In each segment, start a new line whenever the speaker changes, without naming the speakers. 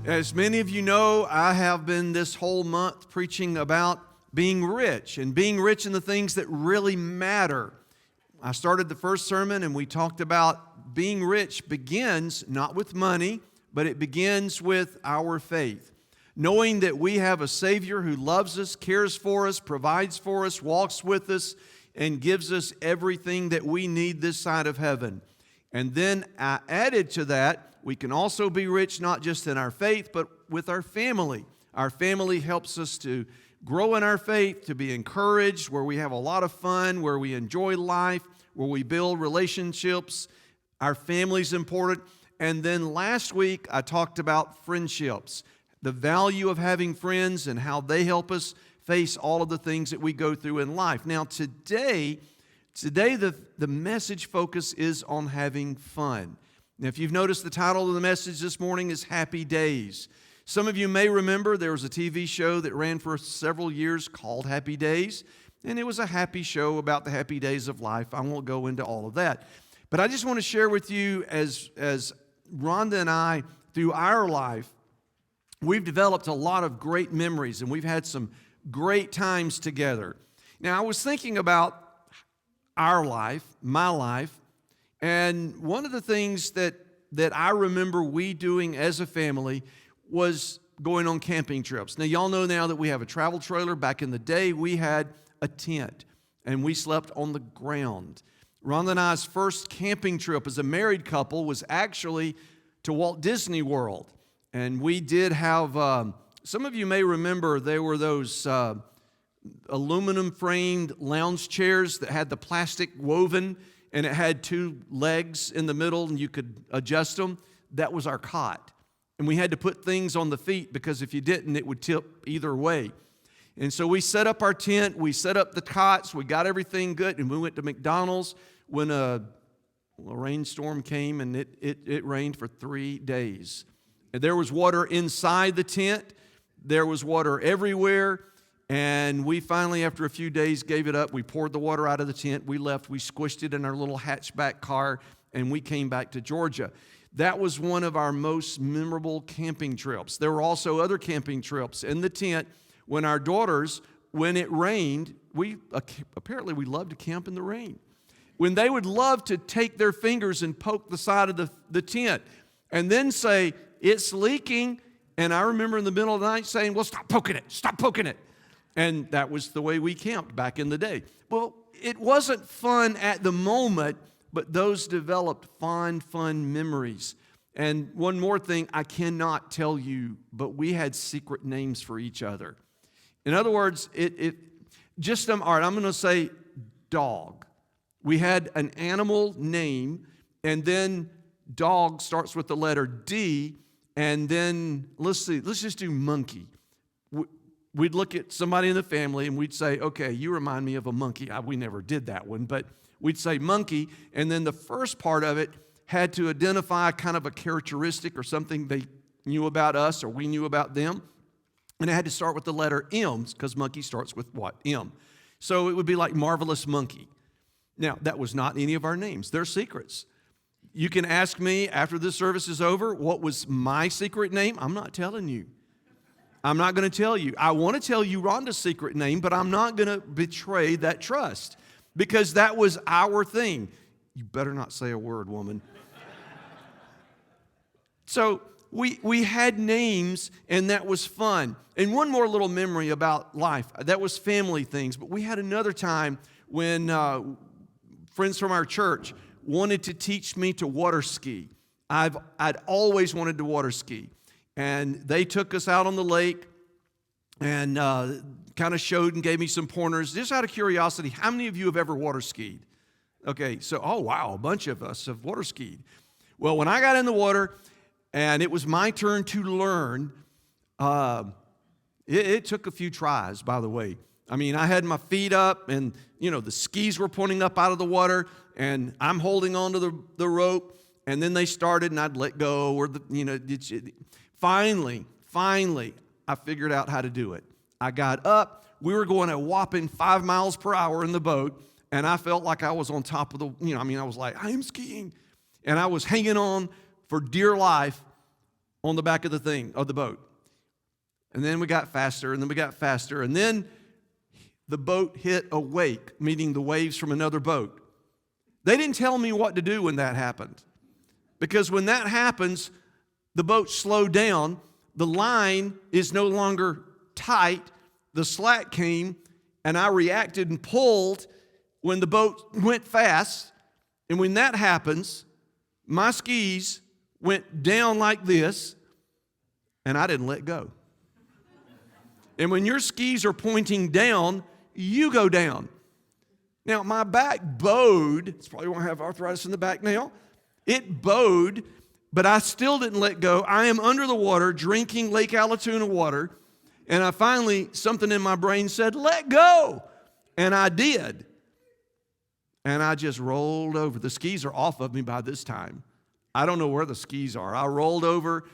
As many of you know, I have been this whole month preaching about being rich and being rich in the things that really matter. I started the first sermon and we talked about being rich begins not with money, but it begins with our faith. Knowing that we have a Savior who loves us, cares for us, provides for us, walks with us, and gives us everything that we need this side of heaven. And then I added to that, we can also be rich not just in our faith, but with our family. Our family helps us to grow in our faith, to be encouraged, where we have a lot of fun, where we enjoy life, where we build relationships. Our family's important. And then last week, I talked about friendships, the value of having friends and how they help us face all of the things that we go through in life. Now, today the message focus is on having fun. Now, if you've noticed, the title of the message this morning is Happy Days. Some of you may remember there was a TV show that ran for several years called Happy Days, and it was a happy show about the happy days of life. I won't go into all of that. But I just want to share with you, as Rhonda and I, through our life, we've developed a lot of great memories, and we've had some great times together. Now, I was thinking about our life, my life, and one of the things that I remember we doing as a family was going on camping trips. Now, y'all know now that we have a travel trailer. Back in the day, we had a tent, and we slept on the ground. Rhonda and I's first camping trip as a married couple was actually to Walt Disney World. And we did have, some of you may remember, there were those aluminum framed lounge chairs that had the plastic woven, and it had two legs in the middle, and you could adjust them. That was our cot. And we had to put things on the feet because if you didn't, it would tip either way. And so we set up our tent, we set up the cots, we got everything good, and we went to McDonald's when a rainstorm came, and it rained for 3 days. And there was water inside the tent. There was water everywhere. And we finally, after a few days, gave it up. We poured the water out of the tent. We left. We squished it in our little hatchback car, and we came back to Georgia. That was one of our most memorable camping trips. There were also other camping trips in the tent when our daughters, when it rained, apparently we loved to camp in the rain. When they would love to take their fingers and poke the side of the tent and then say, "It's leaking." And I remember in the middle of the night saying, "Well, stop poking it, stop poking it." And that was the way we camped back in the day. Well, it wasn't fun at the moment, but those developed fun memories. And one more thing I cannot tell you, but we had secret names for each other. In other words, all right, I'm going to say dog. We had an animal name, and then dog starts with the letter D, and then let's just do monkey. We'd look at somebody in the family and we'd say, "Okay, you remind me of a monkey." We never did that one, but we'd say monkey, and then the first part of it had to identify kind of a characteristic or something they knew about us or we knew about them, and it had to start with the letter M, because monkey starts with what? M. So it would be like Marvelous Monkey. Now, that was not any of our names. They're secrets. You can ask me after this service is over, what was my secret name? I'm not telling you. I'm not going to tell you. I want to tell you Rhonda's secret name, but I'm not going to betray that trust because that was our thing. You better not say a word, woman. So we had names, and that was fun. And one more little memory about life. That was family things. But we had another time when friends from our church wanted to teach me to water ski. I'd always wanted to water ski. And they took us out on the lake and kind of showed and gave me some pointers. Just out of curiosity, how many of you have ever water skied? Okay, so, oh, wow, a bunch of us have water skied. Well, when I got in the water and it was my turn to learn, it took a few tries, by the way. I mean, I had my feet up and, the skis were pointing up out of the water, and I'm holding on to the rope, and then they started, and I'd let go, or Finally, I figured out how to do it. I got up. We were going a whopping 5 miles per hour in the boat, and I felt like I was on top of I was like, I am skiing. And I was hanging on for dear life, on the back of the boat. And then we got faster, and then we got faster, and then the boat hit a wake, meaning the waves from another boat. They didn't tell me what to do when that happened. Because when that happens, the boat slowed down, the line is no longer tight, the slack came, and I reacted and pulled when the boat went fast. And when that happens, my skis went down like this, and I didn't let go. And when your skis are pointing down, you go down. Now, my back bowed. It's probably why I have arthritis in the back now. It bowed, but I still didn't let go. I am under the water drinking Lake Allatoona water, and I finally, something in my brain said, let go. And I did. And I just rolled over. The skis are off of me by this time. I don't know where the skis are. I rolled over.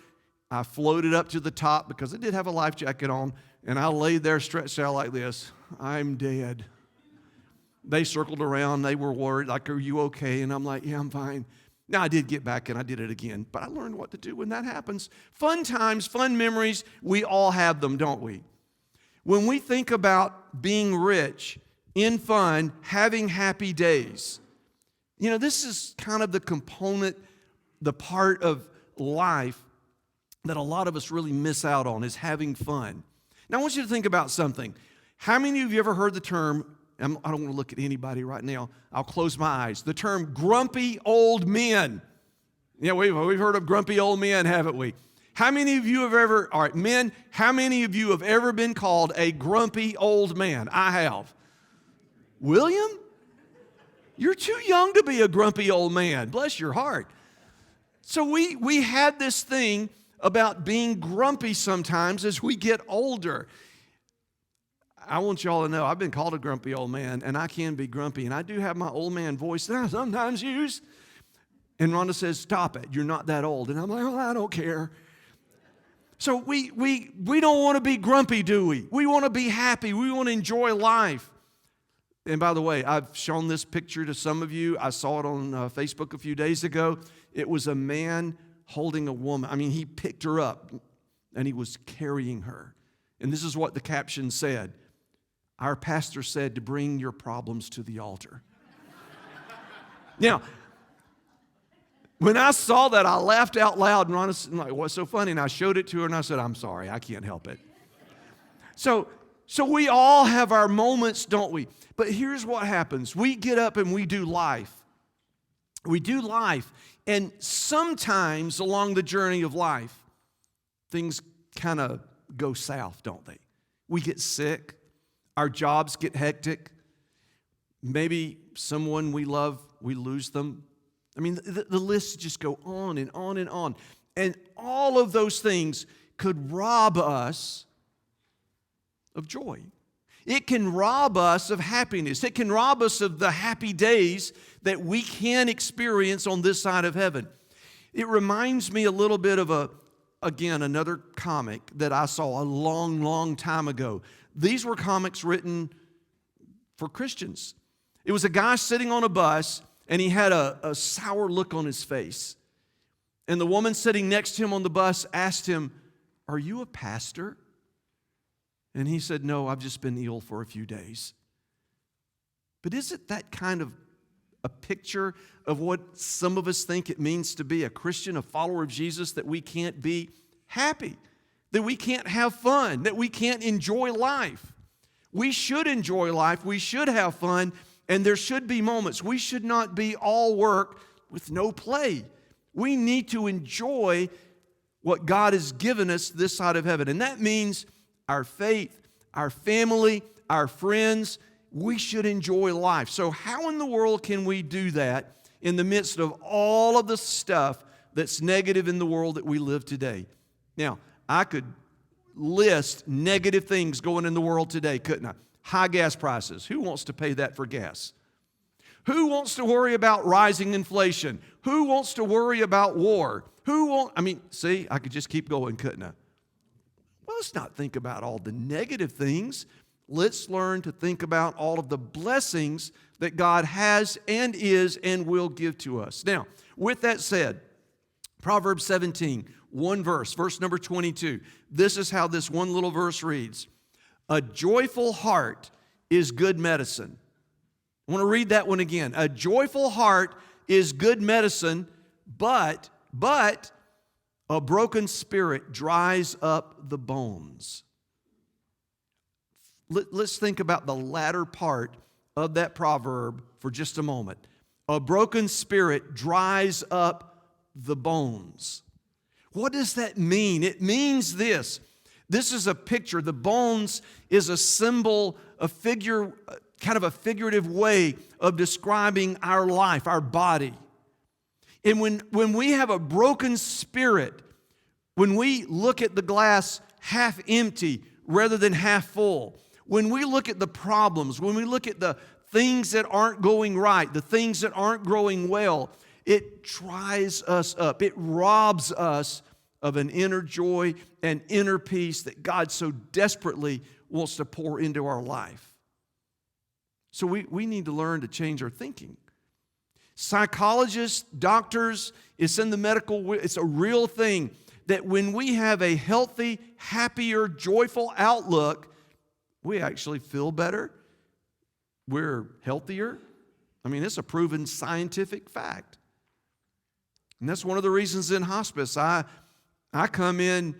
I floated up to the top because I did have a life jacket on, and I laid there stretched out like this. I'm dead. They circled around. They were worried, like, are you okay? And I'm like, yeah, I'm fine. Now, I did get back, and I did it again, but I learned what to do when that happens. Fun times, fun memories, we all have them, don't we? When we think about being rich, in fun, having happy days, you know, this is kind of the component, the part of life that a lot of us really miss out on, is having fun. Now, I want you to think about something. How many of you ever heard the term, I don't want to look at anybody right now, I'll close my eyes, the term grumpy old men? Yeah, we've heard of grumpy old men, haven't we? How many of you have ever, all right, men, how many of you have ever been called a grumpy old man? I have. William? You're too young to be a grumpy old man. Bless your heart. So we had this thing about being grumpy sometimes as we get older. I want y'all to know I've been called a grumpy old man, and I can be grumpy, and I do have my old man voice that I sometimes use. And Rhonda says, stop it, you're not that old. And I'm like, well, I don't care. So we don't want to be grumpy, do we? We want to be happy. We want to enjoy life. And by the way, I've shown this picture to some of you. I saw it on Facebook a few days ago. It was a man holding a woman. I mean, he picked her up, and he was carrying her. And this is what the caption said. Our pastor said to bring your problems to the altar. Now, when I saw that, I laughed out loud, and Rhonda's like, what's so funny? And I showed it to her, and I said, I'm sorry, I can't help it. So we all have our moments, don't we? But here's what happens. We get up and we do life. We do life, and sometimes along the journey of life, things kind of go south, don't they? We get sick. Our jobs get hectic. Maybe someone we love, we lose them. I mean, the lists just go on and on and on. And all of those things could rob us of joy. It can rob us of happiness. It can rob us of the happy days that we can experience on this side of heaven. It reminds me a little bit of another comic that I saw a long, long time ago. These were comics written for Christians. It was a guy sitting on a bus, and he had a sour look on his face. And the woman sitting next to him on the bus asked him, are you a pastor? And he said, no, I've just been ill for a few days. But isn't that kind of a picture of what some of us think it means to be a Christian, a follower of Jesus, that we can't be happy, that we can't have fun, that we can't enjoy life? We should enjoy life. We should have fun, and there should be moments. We should not be all work with no play. We need to enjoy what God has given us this side of heaven, and that means our faith, our family, our friends. We should enjoy life. So how in the world can we do that in the midst of all of the stuff that's negative in the world that we live today? Now, I could list negative things going in the world today, couldn't I? High gas prices. Who wants to pay that for gas? Who wants to worry about rising inflation? Who wants to worry about war? I could just keep going, couldn't I? Well, let's not think about all the negative things. Let's learn to think about all of the blessings that God has and is and will give to us. Now, with that said, Proverbs 17, One verse, verse number 22. This is how this one little verse reads. A joyful heart is good medicine. I want to read that one again. A joyful heart is good medicine, but a broken spirit dries up the bones. Let's think about the latter part of that proverb for just a moment. A broken spirit dries up the bones. What does that mean? It means this. This is a picture. The bones is a symbol, a figure, kind of a figurative way of describing our life, our body. And when we have a broken spirit, when we look at the glass half empty rather than half full, when we look at the problems, when we look at the things that aren't going right, the things that aren't growing well, it dries us up. It robs us of an inner joy and inner peace that God so desperately wants to pour into our life. So we need to learn to change our thinking. Psychologists, doctors, it's in the medical, it's a real thing that when we have a healthy, happier, joyful outlook, we actually feel better. We're healthier. I mean, it's a proven scientific fact. And that's one of the reasons in hospice, I come in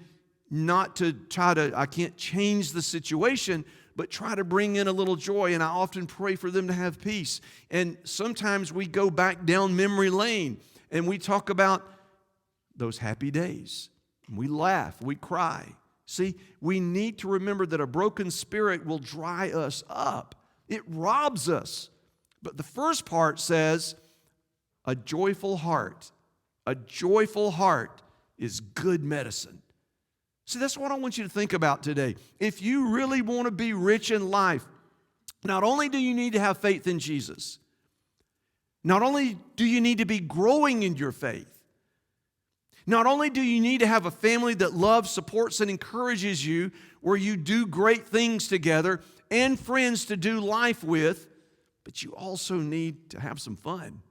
not to try to, I can't change the situation, but try to bring in a little joy, and I often pray for them to have peace. And sometimes we go back down memory lane, and we talk about those happy days. We laugh, we cry. See, we need to remember that a broken spirit will dry us up. It robs us. But the first part says, a joyful heart is good medicine. See, that's what I want you to think about today. If you really want to be rich in life, not only do you need to have faith in Jesus, not only do you need to be growing in your faith, not only do you need to have a family that loves, supports, and encourages you, where you do great things together, and friends to do life with, but you also need to have some fun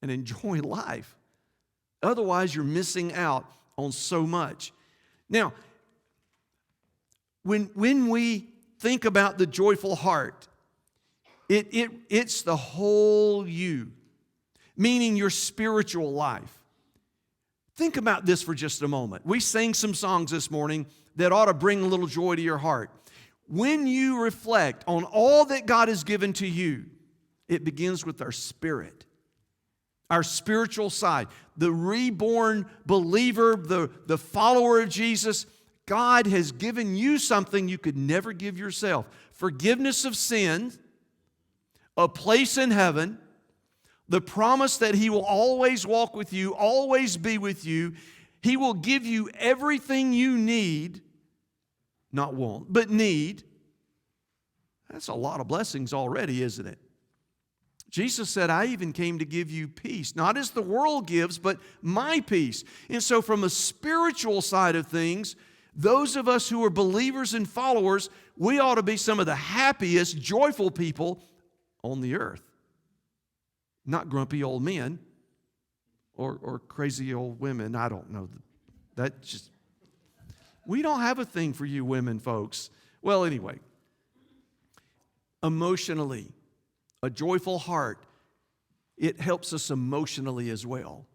and enjoy life. Otherwise, you're missing out on so much. Now, when we think about the joyful heart, it's the whole you, meaning your spiritual life. Think about this for just a moment. We sang some songs this morning that ought to bring a little joy to your heart. When you reflect on all that God has given to you, it begins with our spirit, our spiritual side. The reborn believer, the follower of Jesus, God has given you something you could never give yourself. Forgiveness of sin, a place in heaven, the promise that He will always walk with you, always be with you. He will give you everything you need, not want, but need. That's a lot of blessings already, isn't it? Jesus said, I even came to give you peace, not as the world gives, but my peace. And so from a spiritual side of things, those of us who are believers and followers, we ought to be some of the happiest, joyful people on the earth. Not grumpy old men or crazy old women. I don't know. We don't have a thing for you women, folks. Well, anyway, emotionally, a joyful heart, it helps us emotionally as well.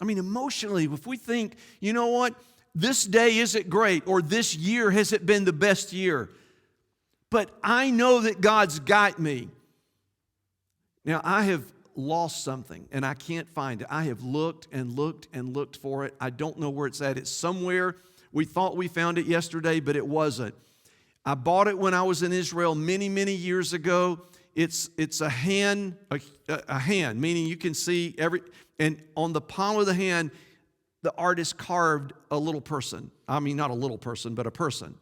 I mean, emotionally, if we think, you know what, this day isn't great, or this year hasn't been the best year, but I know that God's got me. Now, I have lost something, and I can't find it. I have looked and looked and looked for it. I don't know where it's at. It's somewhere. We thought we found it yesterday, but it wasn't. I bought it when I was in Israel many, many years ago. It's a hand, meaning you can see and on the palm of the hand, the artist carved a little person. I mean, not a little person, but a person.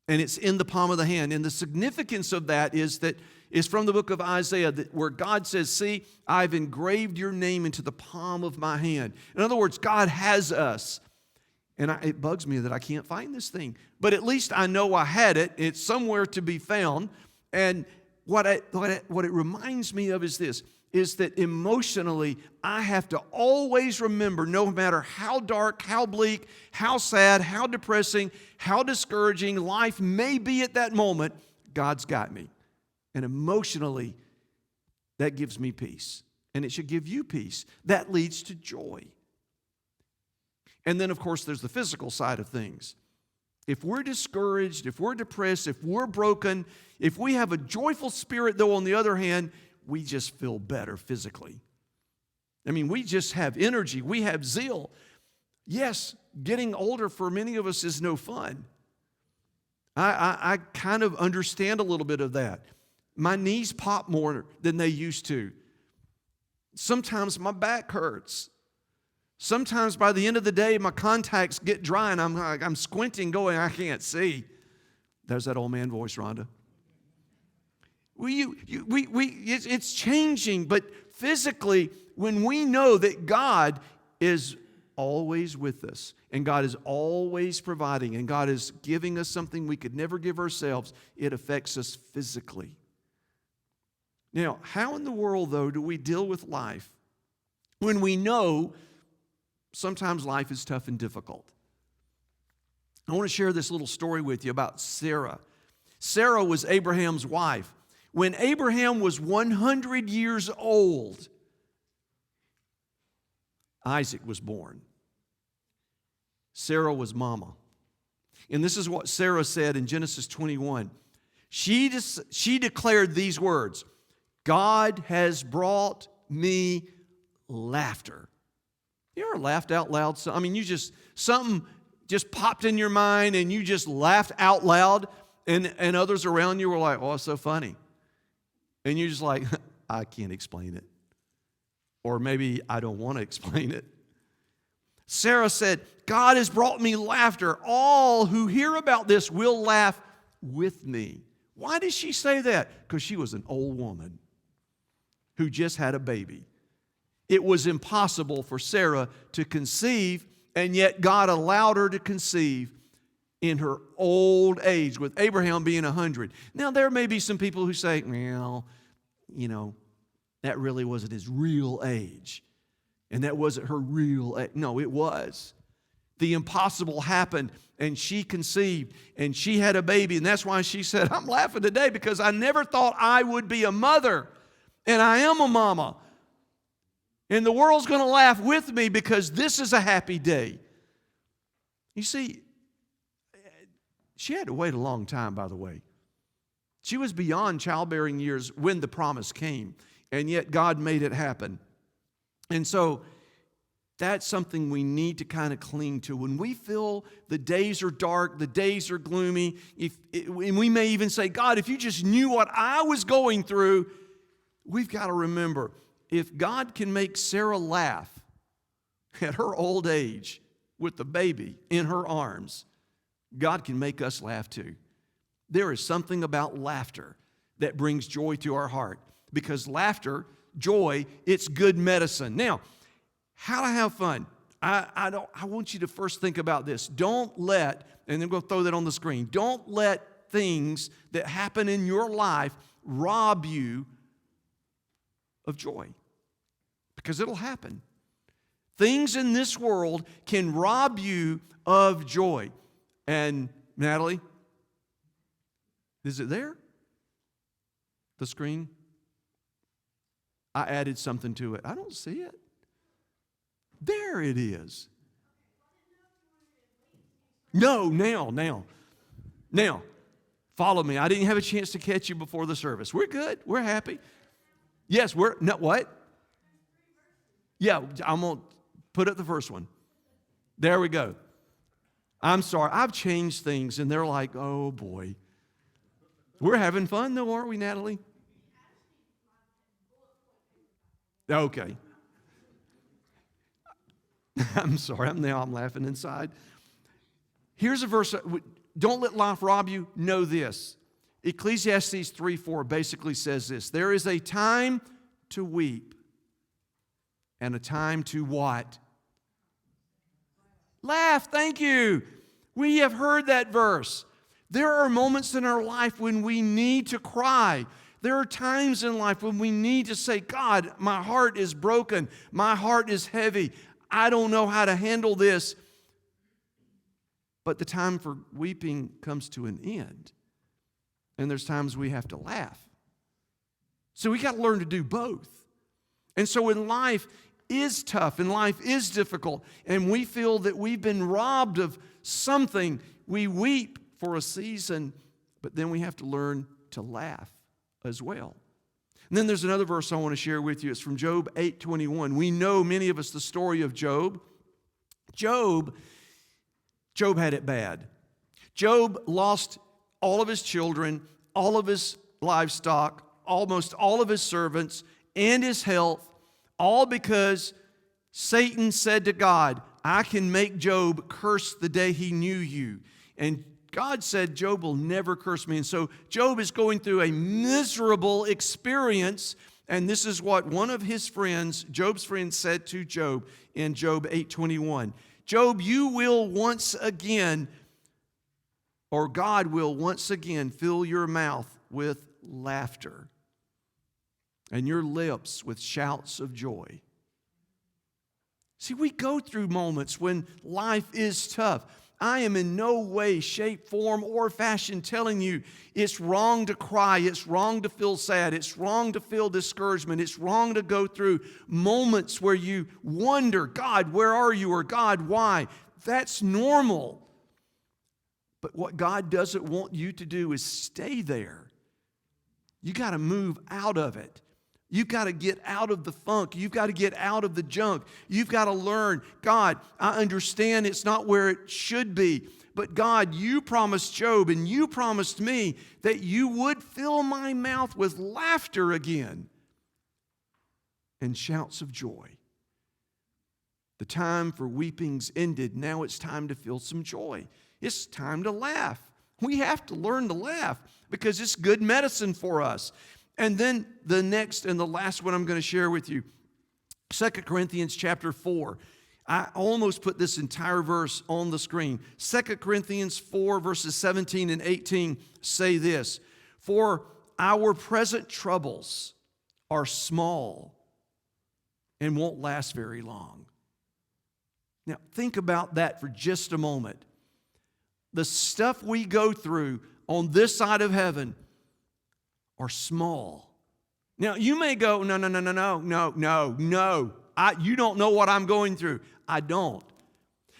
And it's in the palm of the hand. And the significance of that is from the book of Isaiah, where God says, see, I've engraved your name into the palm of my hand. In other words, God has us. And it bugs me that I can't find this thing. But at least I know I had it. It's somewhere to be found. And what it reminds me of is this, is that emotionally, I have to always remember, no matter how dark, how bleak, how sad, how depressing, how discouraging life may be at that moment, God's got me. And emotionally, that gives me peace. And it should give you peace. That leads to joy. And then, of course, there's the physical side of things. If we're discouraged, if we're depressed, if we're broken, if we have a joyful spirit, though, on the other hand, we just feel better physically. I mean, we just have energy. We have zeal. Yes, getting older for many of us is no fun. I kind of understand a little bit of that. My knees pop more than they used to. Sometimes my back hurts. Sometimes by the end of the day, my contacts get dry and I'm squinting going, I can't see. There's that old man voice, Rhonda. It's changing, but physically, when we know that God is always with us and God is always providing and God is giving us something we could never give ourselves, it affects us physically. Now, how in the world, though, do we deal with life when we know sometimes life is tough and difficult? I want to share this little story with you about Sarah. Sarah was Abraham's wife. When Abraham was 100 years old, Isaac was born. Sarah was mama. And this is what Sarah said in Genesis 21. She declared these words, God has brought me laughter. You ever laughed out loud? I mean, something just popped in your mind and you just laughed out loud and others around you were like, oh, it's so funny. And you're just like, I can't explain it. Or maybe I don't want to explain it. Sarah said, God has brought me laughter. All who hear about this will laugh with me. Why did she say that? Because she was an old woman who just had a baby. It was impossible for Sarah to conceive, and yet God allowed her to conceive in her old age, with Abraham being 100. Now, there may be some people who say, well, that really wasn't his real age. And that wasn't her real age. No, it was. The impossible happened, and she conceived, and she had a baby. And that's why she said, I'm laughing today because I never thought I would be a mother. And I am a mama. And the world's going to laugh with me because this is a happy day. You see, she had to wait a long time, by the way. She was beyond childbearing years when the promise came, and yet God made it happen. And so that's something we need to kind of cling to. When we feel the days are dark, the days are gloomy, and we may even say, God, if you just knew what I was going through, we've got to remember, if God can make Sarah laugh at her old age with the baby in her arms, God can make us laugh too. There is something about laughter that brings joy to our heart, because laughter, joy, it's good medicine. Now, how to have fun? I want you to first think about this. Don't let, and then we'll throw that on the screen, don't let things that happen in your life rob you of joy, because it'll happen. Things in this world can rob you of joy. And Natalie, is it there? The screen? I added something to it. I don't see it. There it is. No, now. Follow me. I didn't have a chance to catch you before the service. We're good. We're happy. Yes, what? Yeah, I'm going to put up the first one. There we go. I'm sorry. I've changed things, and they're like, oh, boy. We're having fun, though, aren't we, Natalie? Okay. I'm sorry. I'm laughing inside. Here's a verse. Don't let life rob you. Know this. Ecclesiastes 3:4 basically says this. There is a time to weep and a time to what? Laugh. Thank you. We have heard that verse. There are moments in our life when we need to cry. There are times in life when we need to say, God, my heart is broken. My heart is heavy. I don't know how to handle this. But the time for weeping comes to an end. And there's times we have to laugh. So we got to learn to do both. And so when life is tough and life is difficult and we feel that we've been robbed of something, we weep for a season, but then we have to learn to laugh as well. And then there's another verse I want to share with you. It's from Job 8:21. We know, many of us, the story of Job. Job had it bad. Job lost all of his children, all of his livestock, almost all of his servants, and his health, all because Satan said to God, I can make Job curse the day he knew you. And God said, Job will never curse me. And so Job is going through a miserable experience. And this is what one of his friends, Job's friends, said to Job in Job 8:21. Job, you will once again, or God will once again fill your mouth with laughter and your lips with shouts of joy. See, we go through moments when life is tough. I am in no way, shape, form, or fashion telling you it's wrong to cry, it's wrong to feel sad, it's wrong to feel discouragement, it's wrong to go through moments where you wonder, God, where are you? Or God, why? That's normal. But what God doesn't want you to do is stay there. You got to move out of it. You've got to get out of the funk. You've got to get out of the junk. You've got to learn, God, I understand it's not where it should be. But God, you promised Job and you promised me that you would fill my mouth with laughter again and shouts of joy. The time for weeping's ended. Now it's time to feel some joy. It's time to laugh. We have to learn to laugh because it's good medicine for us. And then the next and the last one I'm going to share with you, 2 Corinthians chapter 4. I almost put this entire verse on the screen. 2 Corinthians 4 verses 17 and 18 say this, for our present troubles are small and won't last very long. Now think about that for just a moment. The stuff we go through on this side of heaven are small. Now, you may go, no. You don't know what I'm going through. I don't.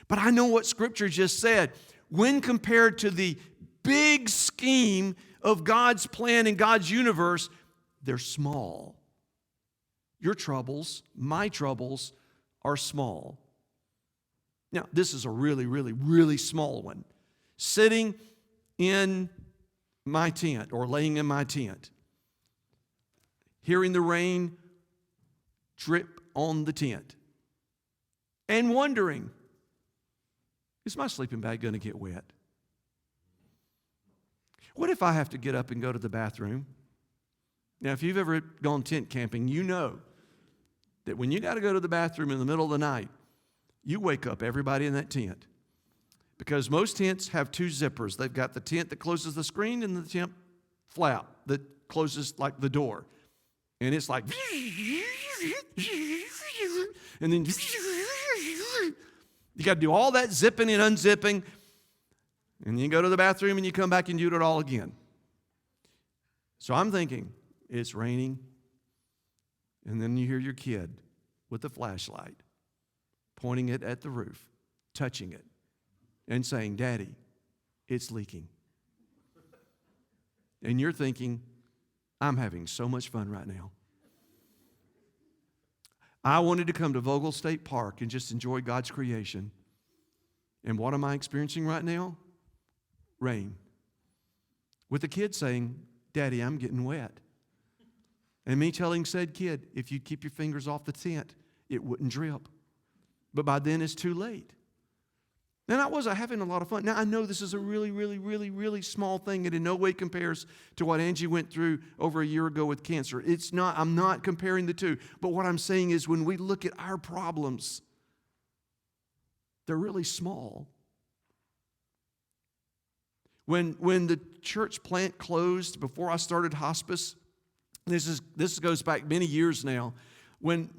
But I know what Scripture just said. When compared to the big scheme of God's plan and God's universe, they're small. Your troubles, my troubles, are small. Now, this is a really, really, really small one. Sitting in my tent or laying in my tent, hearing the rain drip on the tent and wondering, is my sleeping bag going to get wet? What if I have to get up and go to the bathroom? Now, if you've ever gone tent camping, you know that when you got to go to the bathroom in the middle of the night, you wake up everybody in that tent. Because most tents have two zippers. They've got the tent that closes the screen and the tent flap that closes like the door. And it's like, and then you got to do all that zipping and unzipping. And you go to the bathroom and you come back and do it all again. So I'm thinking, it's raining. And then you hear your kid with the flashlight pointing it at the roof, touching it, and saying, Daddy, it's leaking. And you're thinking, I'm having so much fun right now. I wanted to come to Vogel State Park and just enjoy God's creation. And what am I experiencing right now? Rain. With the kid saying, Daddy, I'm getting wet. And me telling said kid, if you'd keep your fingers off the tent, it wouldn't drip. But by then it's too late. And I was having a lot of fun. Now, I know this is a really, really, really, really small thing and in no way compares to what Angie went through over a year ago with cancer. It's not, I'm not comparing the two. But what I'm saying is when we look at our problems, they're really small. When the church plant closed before I started hospice, This goes back many years now. When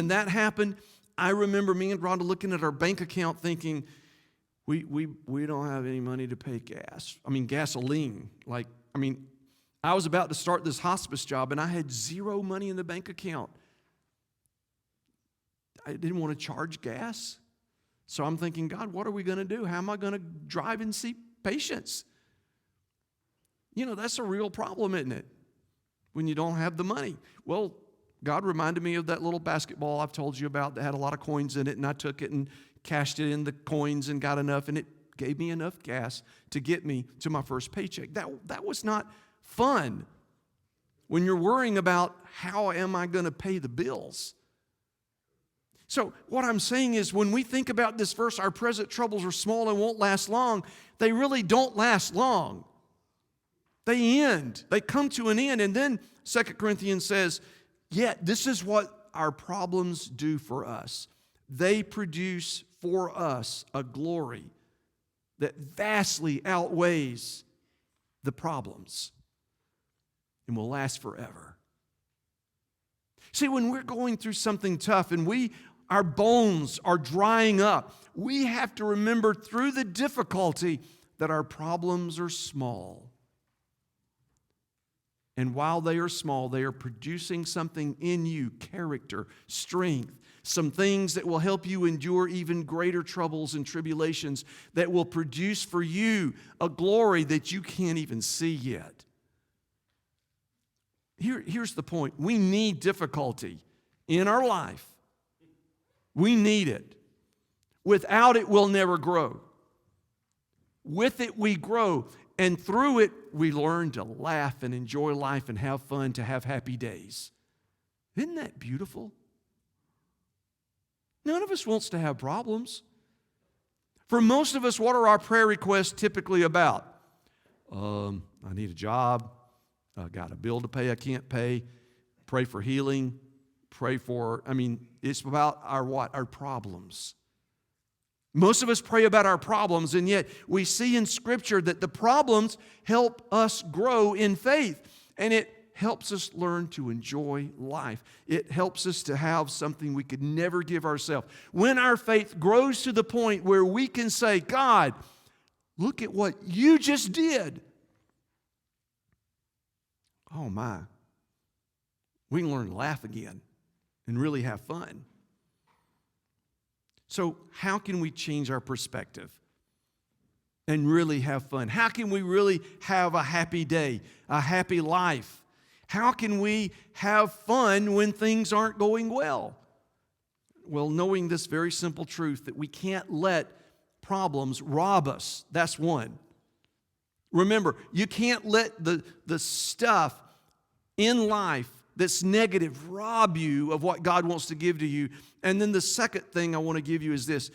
that happened, I remember me and Rhonda looking at our bank account thinking, we don't have any money to pay gasoline. I was about to start this hospice job, and I had zero money in the bank account. I didn't want to charge gas. So I'm thinking, God, what are we going to do? How am I going to drive and see patients? That's a real problem, isn't it? When you don't have the money. Well, God reminded me of that little basketball I've told you about that had a lot of coins in it, and I took it and cashed it in the coins and got enough, and it gave me enough gas to get me to my first paycheck. That was not fun when you're worrying about how am I going to pay the bills. So what I'm saying is when we think about this verse, our present troubles are small and won't last long, they really don't last long. They end. They come to an end. And then 2 Corinthians says, yet this is what our problems do for us. They produce for us a glory that vastly outweighs the problems and will last forever. See, when we're going through something tough and our bones are drying up, we have to remember through the difficulty that our problems are small. And while they are small, they are producing something in you, character, strength, some things that will help you endure even greater troubles and tribulations that will produce for you a glory that you can't even see yet. Here's the point. We need difficulty in our life. We need it. Without it, we'll never grow. With it, we grow. And through it, we learn to laugh and enjoy life and have fun, to have happy days. Isn't that beautiful? None of us wants to have problems. For most of us, what are our prayer requests typically about? I need a job. I got a bill to pay I can't pay. Pray for healing. It's about our problems. Most of us pray about our problems, and yet we see in Scripture that the problems help us grow in faith, and it helps us learn to enjoy life. It helps us to have something we could never give ourselves. When our faith grows to the point where we can say, God, look at what you just did. Oh my, we can learn to laugh again and really have fun. So how can we change our perspective and really have fun? How can we really have a happy day, a happy life? How can we have fun when things aren't going well? Well, knowing this very simple truth that we can't let problems rob us. That's one. Remember, you can't let the stuff in life that's negative rob you of what God wants to give to you. And then the second thing I want to give you is this.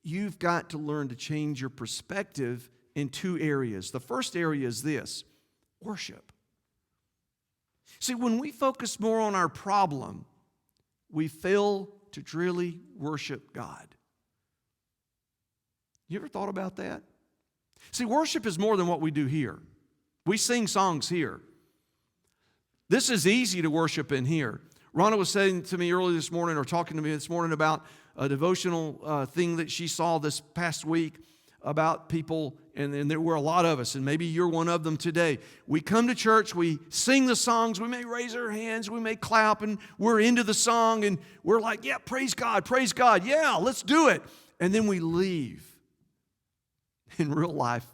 You've got to learn to change your perspective in two areas. The first area is this: worship. See, when we focus more on our problem, we fail to truly worship God. You ever thought about that? See, worship is more than what we do here. We sing songs here. This is easy to worship in here. Rhonda was saying to me earlier this morning, or talking to me this morning about a devotional thing that she saw this past week about people, and there were a lot of us, and maybe you're one of them today. We come to church, we sing the songs, we may raise our hands, we may clap, and we're into the song, and we're like, yeah, praise God, yeah, let's do it. And then we leave. And real life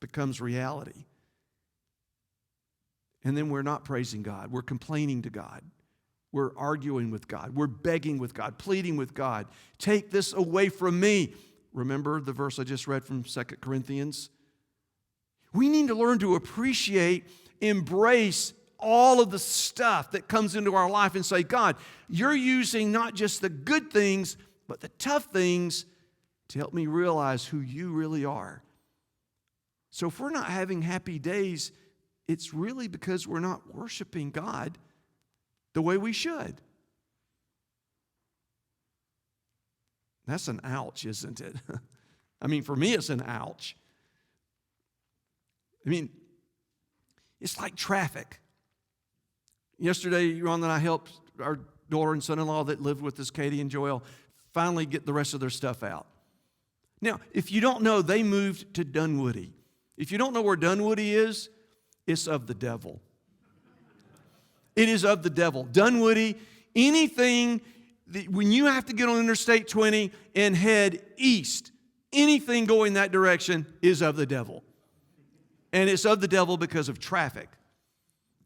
becomes reality. And then we're not praising God. We're complaining to God. We're arguing with God. We're begging with God, pleading with God. Take this away from me. Remember the verse I just read from 2 Corinthians? We need to learn to appreciate, embrace all of the stuff that comes into our life and say, God, you're using not just the good things, but the tough things to help me realize who you really are. So if we're not having happy days, it's really because we're not worshiping God the way we should. That's an ouch, isn't it? For me, it's an ouch. It's like traffic. Yesterday, Ron and I helped our daughter and son-in-law that lived with us, Katie and Joel, finally get the rest of their stuff out. Now, if you don't know, they moved to Dunwoody. If you don't know where Dunwoody is, it's of the devil. It is of the devil. Dunwoody, anything, when you have to get on Interstate 20 and head east, anything going that direction is of the devil. And it's of the devil because of traffic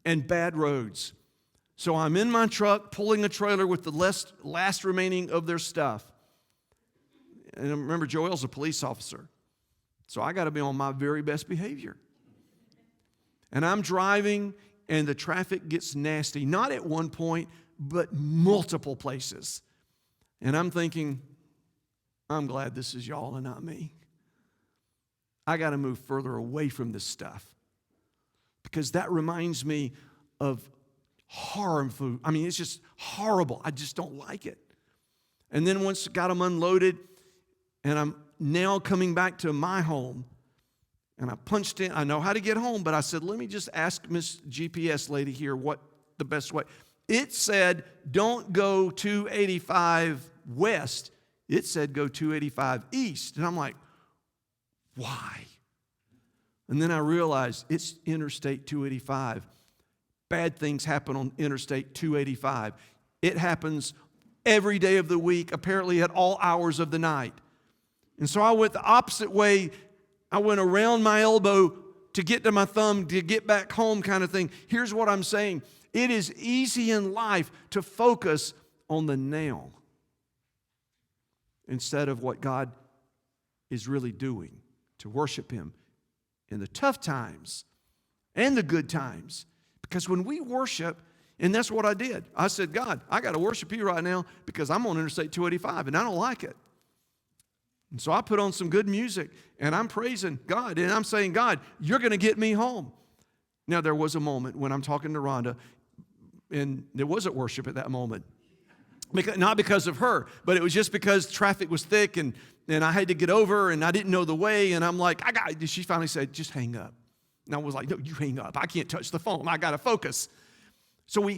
and bad roads. So I'm in my truck pulling a trailer with the last remaining of their stuff. And remember, Joel's a police officer. So I got to be on my very best behavior. And I'm driving, and the traffic gets nasty. Not at one point, but multiple places. And I'm thinking, I'm glad this is y'all and not me. I got to move further away from this stuff. Because that reminds me of horror food. I mean, it's just horrible. I just don't like it. And then once I got them unloaded, and I'm now coming back to my home, and I punched in. I know how to get home, but I said, let me just ask Miss GPS lady here what the best way. It said, don't go 285 west. It said, go 285 east. And I'm like, why? And then I realized it's Interstate 285. Bad things happen on Interstate 285. It happens every day of the week, apparently at all hours of the night. And so I went the opposite way. I went around my elbow to get to my thumb to get back home kind of thing. Here's what I'm saying. It is easy in life to focus on the now instead of what God is really doing, to worship Him in the tough times and the good times. Because when we worship, and that's what I did. I said, God, I got to worship you right now because I'm on Interstate 285 and I don't like it. And so I put on some good music and I'm praising God and I'm saying, God, you're going to get me home. Now, there was a moment when I'm talking to Rhonda and there wasn't worship at that moment. Not because of her, but it was just because traffic was thick and I had to get over and I didn't know the way. And I'm like, she finally said, just hang up. And I was like, no, you hang up. I can't touch the phone. I got to focus. So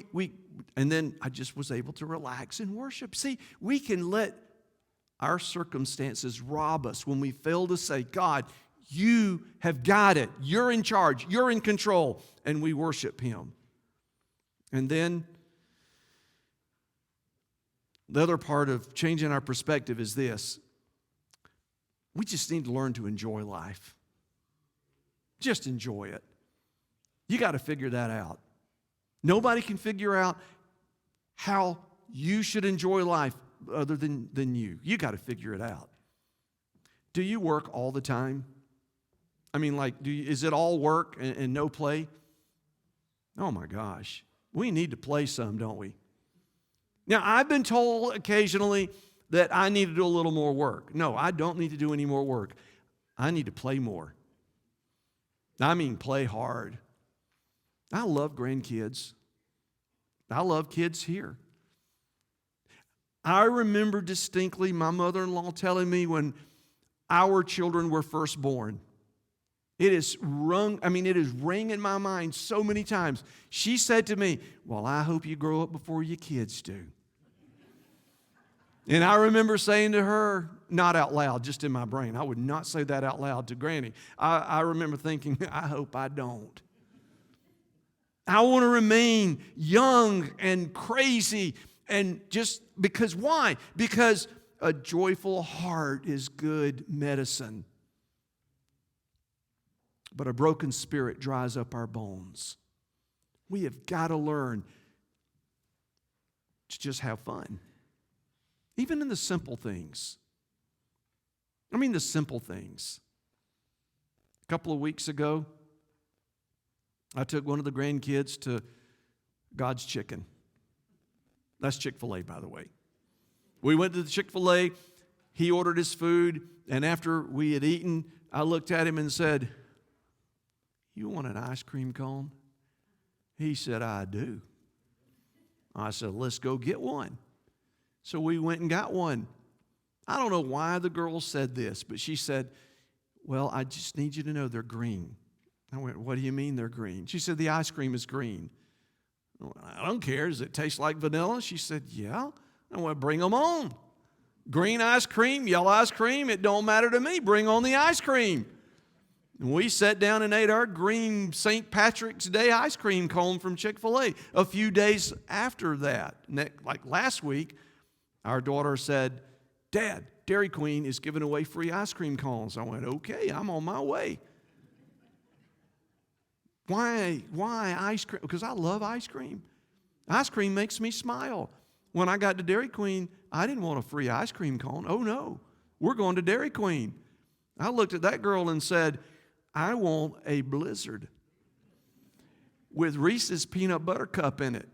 and then I just was able to relax and worship. See, we can let our circumstances rob us when we fail to say, God, you have got it. You're in charge. You're in control. And we worship Him. And then the other part of changing our perspective is this. We just need to learn to enjoy life. Just enjoy it. You got to figure that out. Nobody can figure out how you should enjoy life other than you. You got to figure it out. Do you work all the time? I mean, is it all work and no play? Oh my gosh. We need to play some, don't we? Now, I've been told occasionally that I need to do a little more work. No, I don't need to do any more work. I need to play more. I mean, play hard. I love grandkids. I love kids here. I remember distinctly my mother-in-law telling me when our children were first born. It has rung in my mind so many times. She said to me, well, I hope you grow up before your kids do. And I remember saying to her, not out loud, just in my brain. I would not say that out loud to Granny. I remember thinking, I hope I don't. I want to remain young and crazy and just because why? Because a joyful heart is good medicine. But a broken spirit dries up our bones. We have got to learn to just have fun. Even in the simple things. I mean the simple things. A couple of weeks ago, I took one of the grandkids to God's Chicken. That's Chick-fil-A, by the way. We went to the Chick-fil-A. He ordered his food, and after we had eaten, I looked at him and said, you want an ice cream cone? He said, I do. I said, let's go get one. So we went and got one. I don't know why the girl said this, but she said, well, I just need you to know they're green. I went, what do you mean they're green? She said, the ice cream is green. Well, I don't care. Does it taste like vanilla? She said, yeah. I went, bring them on. Green ice cream, yellow ice cream, it don't matter to me. Bring on the ice cream. And we sat down and ate our green St. Patrick's Day ice cream cone from Chick-fil-A. A few days after that, like last week, our daughter said, Dad, Dairy Queen is giving away free ice cream cones. I went, okay, I'm on my way. Why ice cream? Because I love ice cream. Ice cream makes me smile. When I got to Dairy Queen, I didn't want a free ice cream cone. Oh, no, we're going to Dairy Queen. I looked at that girl and said, I want a Blizzard with Reese's peanut butter cup in it.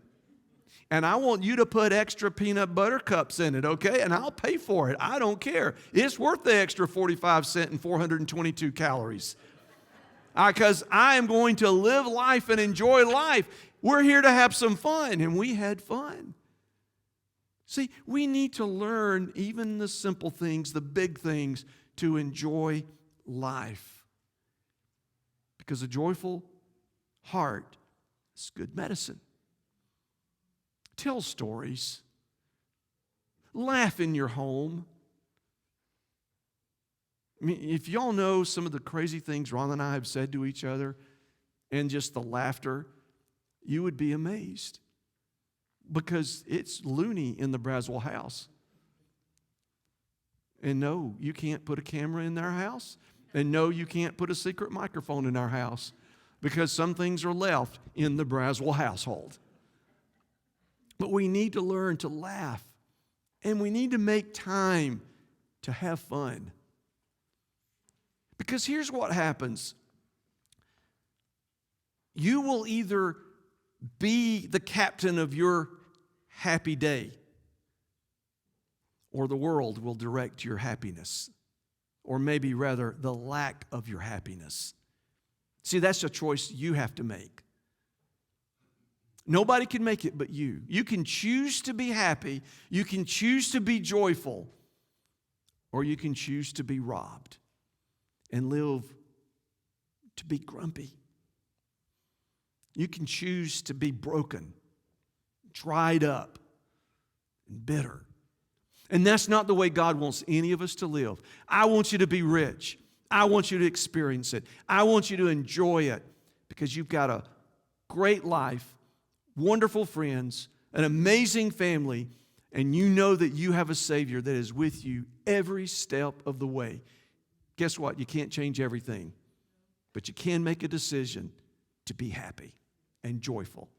And I want you to put extra peanut butter cups in it, okay? And I'll pay for it. I don't care. It's worth the extra 45 cents and 422 calories. Because I am going to live life and enjoy life. We're here to have some fun, and we had fun. See, we need to learn even the simple things, the big things, to enjoy life. Because a joyful heart is good medicine. Tell stories. Laugh in your home. I mean, if y'all know some of the crazy things Ron and I have said to each other and just the laughter, you would be amazed. Because it's loony in the Braswell house. And no, you can't put a camera in their house. And no, you can't put a secret microphone in our house. Because some things are left in the Braswell household. But we need to learn to laugh. And we need to make time to have fun. Because here's what happens. You will either be the captain of your happy day, or the world will direct your happiness, or maybe rather the lack of your happiness. See, that's a choice you have to make. Nobody can make it but you. You can choose to be happy, you can choose to be joyful, or you can choose to be robbed and live to be grumpy. You can choose to be broken, dried up, and bitter. And that's not the way God wants any of us to live. I want you to be rich. I want you to experience it. I want you to enjoy it because you've got a great life, wonderful friends, an amazing family, and you know that you have a Savior that is with you every step of the way. Guess what? You can't change everything, but you can make a decision to be happy and joyful.